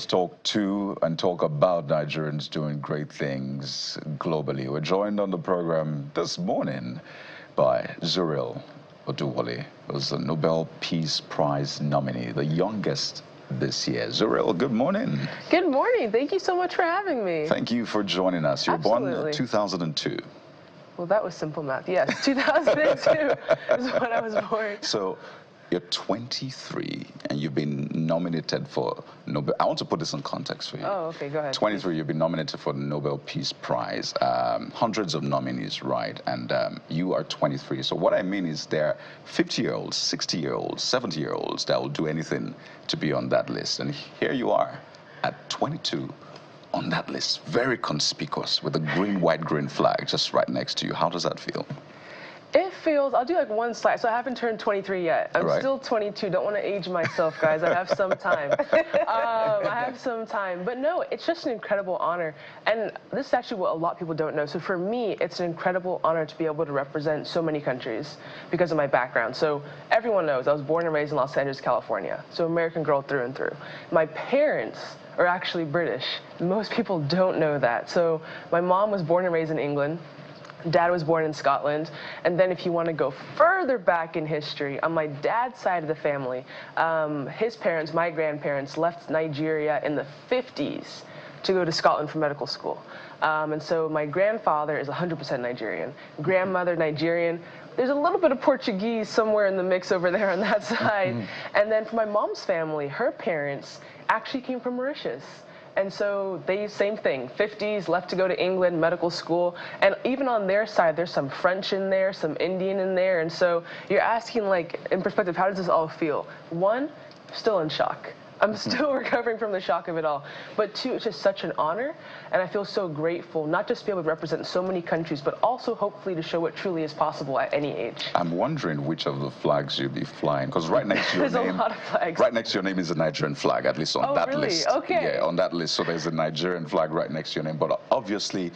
us talk to and talk about Nigerians doing great things globally. We're joined on the program this morning by Zuriel Oduwole, who's the Nobel Peace Prize nominee, the youngest this year. Zuriel, good morning. Good morning. Thank you so much for having me. Thank you for joining us. You were born in 2002. Well, that was simple math. Yes, 2002 is when I was born. So you're 23 and you've been nominated for Nobel. I want to put this in context for you. Oh, okay, go ahead. 23, you've been nominated for the Nobel Peace Prize. Hundreds of nominees, right? And you are 23. So what I mean is there are 50-year-olds, 60-year-olds, 70-year-olds that will do anything to be on that list. And here you are at 22 on that list, very conspicuous with a green, white, green flag just right next to you. How does that feel? It feels, I'll do like one slide. So I haven't turned 23 yet. I'm still 22. Don't want to age myself, guys. I have some time. I have some time. But no, it's just an incredible honor. And this is actually what a lot of people don't know. So for me, it's an incredible honor to be able to represent so many countries because of my background. So everyone knows I was born and raised in Los Angeles, California. So American girl through and through. My parents are actually British. Most people don't know that. So my mom was born and raised in England. Dad was born in Scotland. And then if you want to go further back in history, on my dad's side of the family, his parents, my grandparents, left Nigeria in the 50s to go to Scotland for medical school. And so my grandfather is 100% Nigerian. Grandmother, Nigerian. There's a little bit of Portuguese somewhere in the mix over there on that side. And then for my mom's family, her parents actually came from Mauritius. And so they, same thing, 50s, left to go to England, medical school. And even on their side, there's some French in there, some Indian in there. And so you're asking, like, in perspective, how does this all feel? One, still in shock. I'm still recovering from the shock of it all. But two, it's just such an honor. And I feel so grateful, not just to be able to represent so many countries, but also hopefully to show what truly is possible at any age. I'm wondering which of the flags you'll be flying, because right next to your name, there's a lot of flags. Right next to your name is a Nigerian flag, at least on that list. Okay. Yeah, on that list. So there's a Nigerian flag right next to your name. But obviously,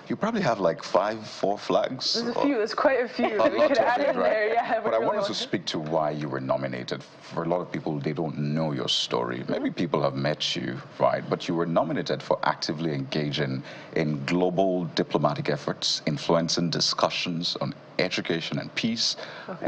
you probably have like 4 flags. There's a few. There's quite a few that we could add in there. Yeah, but I want us to speak to why you were nominated. For a lot of people, they don't know your story. Maybe people have met you, right? But you were nominated for actively engaging in global diplomatic efforts, influencing discussions on education and peace,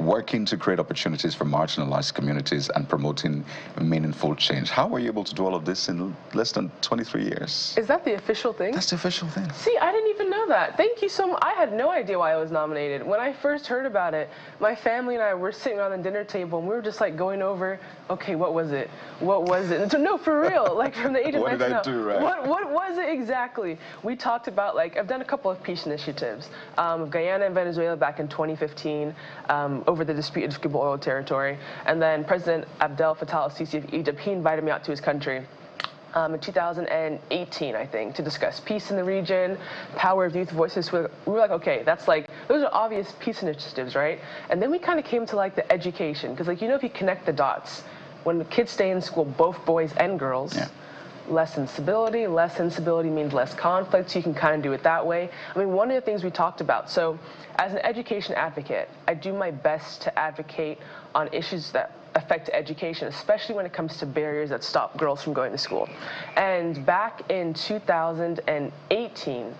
working to create opportunities for marginalized communities, and promoting meaningful change. How were you able to do all of this in less than 23 years? Is that the official thing? That's the official thing. See, I didn't even know that. Thank you so much. I had no idea why I was nominated. When I first heard about it, my family and I were sitting around the dinner table, and we were just like going over, okay, what was it? What was it? And so, no, for real, like from the age of 19. What did I do, right? What was it exactly? We talked about, like, I've done a couple of peace initiatives. Guyana and Venezuela back in 2015 over the disputable oil territory. And then President Abdel Fattah al-Sisi of Egypt, he invited me out to his country in 2018, I think, to discuss peace in the region, power of youth voices. We were like, okay, that's like, those are obvious peace initiatives, right? And then we kind of came to like the education, because like, you know, if you connect the dots, when the kids stay in school, both boys and girls, less instability means less conflict, so you can kind of do it that way. I mean, one of the things we talked about, so as an education advocate, I do my best to advocate on issues that affect education, especially when it comes to barriers that stop girls from going to school. And back in 2018,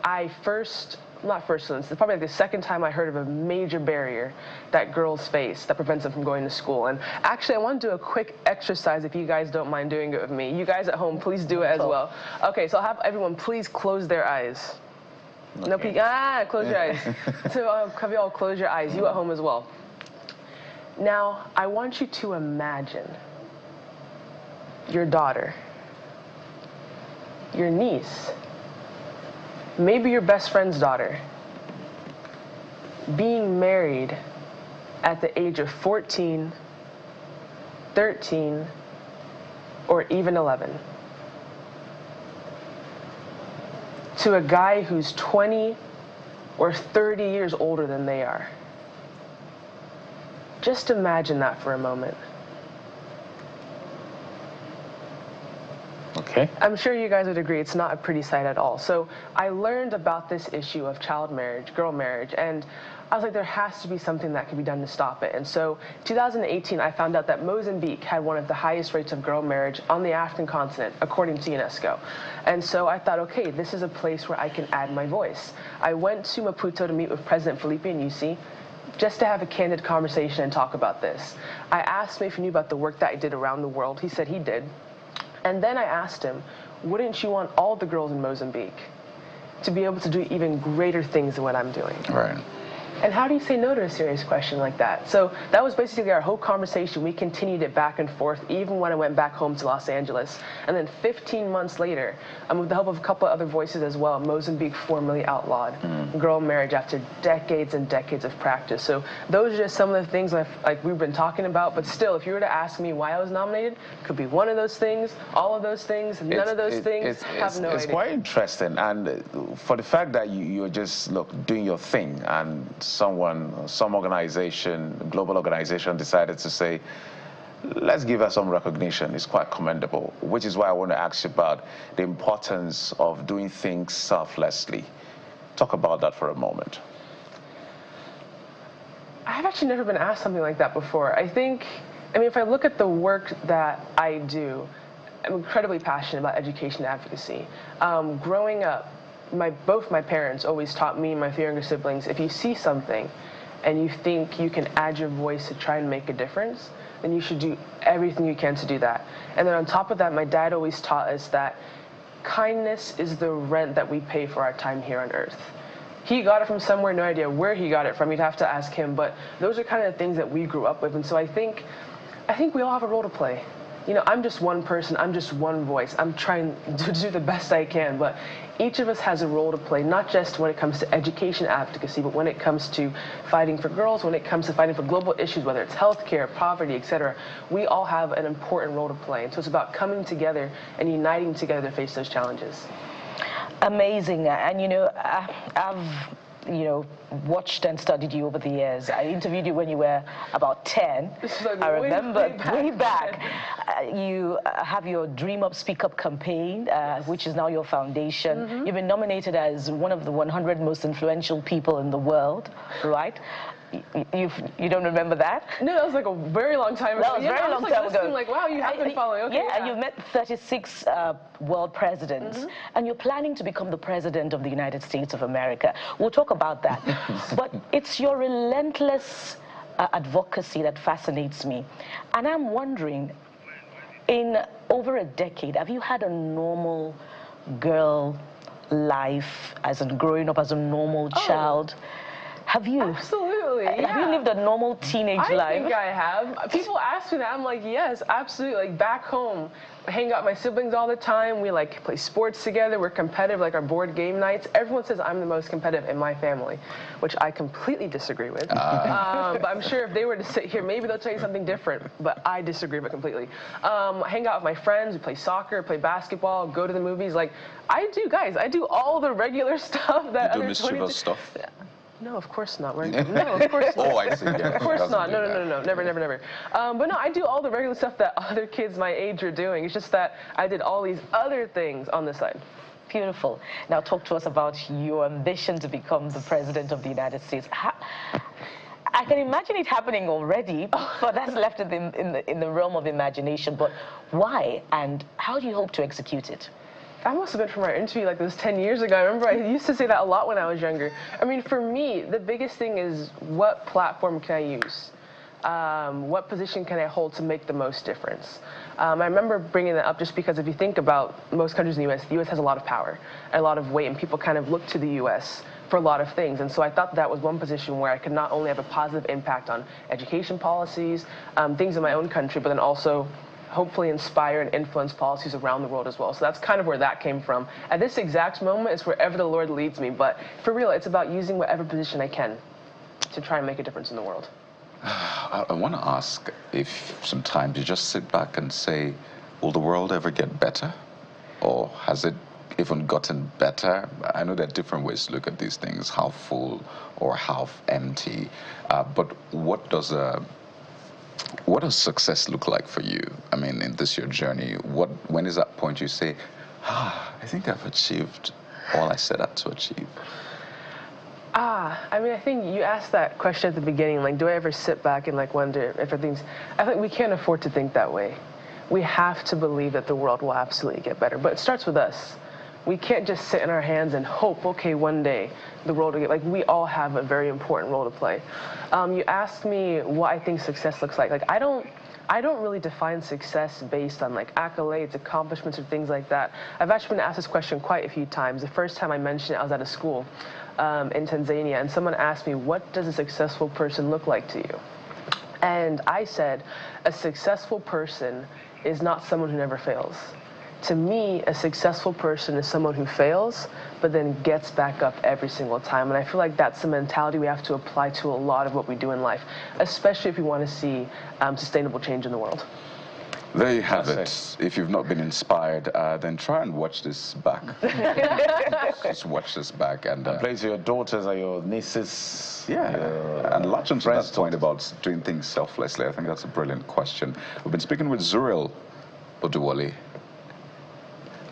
it's probably like the second time I heard of a major barrier that girls face that prevents them from going to school. And actually, I want to do a quick exercise if you guys don't mind doing it with me. You guys at home, please do it as well. Okay, so I'll have everyone please close their eyes. Okay. No, please, close your eyes. So have you all close your eyes, you at home as well. Now, I want you to imagine your daughter, your niece, maybe your best friend's daughter, being married at the age of 14, 13, or even 11 to a guy who's 20 or 30 years older than they are. Just imagine that for a moment. Okay. I'm sure you guys would agree it's not a pretty sight at all. So I learned about this issue of child marriage, girl marriage, and I was like, there has to be something that can be done to stop it. And so 2018, I found out that Mozambique had one of the highest rates of girl marriage on the African continent, according to UNESCO. And so I thought, okay, this is a place where I can add my voice. I went to Maputo to meet with President Felipe Nyusi, just to have a candid conversation and talk about this. I asked him if he knew about the work that I did around the world. He said he did. And then I asked him, wouldn't you want all the girls in Mozambique to be able to do even greater things than what I'm doing? Right. And how do you say no to a serious question like that? So that was basically our whole conversation. We continued it back and forth, even when I went back home to Los Angeles. And then 15 months later, with the help of a couple of other voices as well, Mozambique formally outlawed girl marriage after decades and decades of practice. So those are just some of the things we've been talking about. But still, if you were to ask me why I was nominated, it could be one of those things, all of those things, none of those things. Have no idea. It's quite interesting. And for the fact that you're just, doing your thing, and some organization, global organization decided to say, let's give her some recognition. It's quite commendable, which is why I want to ask you about the importance of doing things selflessly. Talk about that for a moment. I've actually never been asked something like that before. If I look at the work that I do, I'm incredibly passionate about education and advocacy. Growing up, both my parents always taught me and my 3 younger siblings, if you see something and you think you can add your voice to try and make a difference, then you should do everything you can to do that. And then on top of that, my dad always taught us that kindness is the rent that we pay for our time here on earth. He got it from somewhere, no idea where he got it from. You'd have to ask him, but those are kind of the things that we grew up with. And so I think we all have a role to play. I'm just one person, I'm just one voice. I'm trying to do the best I can, but each of us has a role to play, not just when it comes to education advocacy, but when it comes to fighting for girls, when it comes to fighting for global issues, whether it's healthcare, poverty, etc. We all have an important role to play. And so it's about coming together and uniting together to face those challenges. Amazing. And I've watched and studied you over the years. I interviewed you when you were about 10. I remember way back. You have your Dream Up, Speak Up campaign, which is now your foundation. You've been nominated as one of the 100 most influential people in the world, right? You don't remember that? No, that was like a very long time ago. That was a very long time ago. Like, wow, you have been following. Okay, and you've met 36 world presidents, and you're planning to become the president of the United States of America. We'll talk about that. But it's your relentless advocacy that fascinates me. And I'm wondering, in over a decade, have you had a normal girl life, as in growing up as a normal child? Have you? Absolutely. Have you lived a normal teenage life? I think I have. People ask me that. I'm like, yes, absolutely. Like back home, I hang out with my siblings all the time. We play sports together. We're competitive, like our board game nights. Everyone says I'm the most competitive in my family, which I completely disagree with. But I'm sure if they were to sit here, maybe they'll tell you something different. But I disagree with it completely. I hang out with my friends. We play soccer, play basketball, go to the movies. I do all the regular stuff that you do mischievous stuff. No, of course not. No, of course not. Oh, I see. Yeah, of course not. No. Never. But no, I do all the regular stuff that other kids my age are doing. It's just that I did all these other things on the side. Beautiful. Now talk to us about your ambition to become the president of the United States. I can imagine it happening already, but that's left in the realm of imagination. But why, and how do you hope to execute it? That must have been from our interview like this 10 years ago. I remember I used to say that a lot when I was younger. For me, the biggest thing is what platform can I use? What position can I hold to make the most difference? I remember bringing that up just because if you think about most countries in the U.S. has a lot of power and a lot of weight, and people kind of look to the U.S. for a lot of things. And so I thought that was one position where I could not only have a positive impact on education policies, things in my own country, but then also hopefully inspire and influence policies around the world as well. So that's kind of where that came from. At this exact moment, it's wherever the Lord leads me. But for real, it's about using whatever position I can to try and make a difference in the world. I want to ask if sometimes you just sit back and say, will the world ever get better? Or has it even gotten better? I know there are different ways to look at these things, half full or half empty. But what does a What does success look like for you? I mean, in this your journey, when is that point you say, I think I've achieved all I set out to achieve? I mean, I think you asked that question at the beginning, like, do I ever sit back and like wonder if everything's, I think we can't afford to think that way. We have to believe that the world will absolutely get better, but it starts with us. We can't just sit in our hands and hope, okay, one day the world will get, like, we all have a very important role to play. You asked me what I think success looks like. Like, I don't really define success based on like accolades, accomplishments, or things like that. I've actually been asked this question quite a few times. The first time I mentioned it, I was at a school in Tanzania, and someone asked me, what does a successful person look like to you? And I said, a successful person is not someone who never fails. To me, a successful person is someone who fails, but then gets back up every single time. And I feel like that's the mentality we have to apply to a lot of what we do in life, especially if we want to see sustainable change in the world. There you have it. If you've not been inspired, then try and watch this back. Just watch this back and play to your daughters or your nieces. Yeah, and latch onto that point about doing things selflessly. I think that's a brilliant question. We've been speaking with Zuriel Oduwole,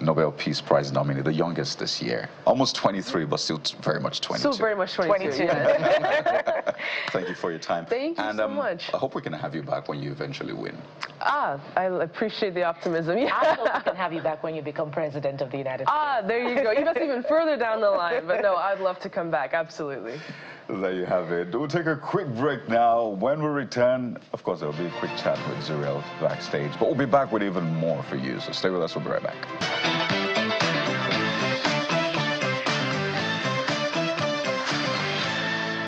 Nobel Peace Prize nominee, the youngest this year. Almost 23, but still very much 22. Still very much 22. Yeah. Thank you for your time. Thank you so much. I hope we can have you back when you eventually win. I appreciate the optimism. Yeah. I hope we can have you back when you become president of the United States. There you go. That's even further down the line. But no, I'd love to come back. Absolutely. There you have it. We'll take a quick break now. When we return, of course, there'll be a quick chat with Zuriel backstage. But we'll be back with even more for you. So stay with us. We'll be right back.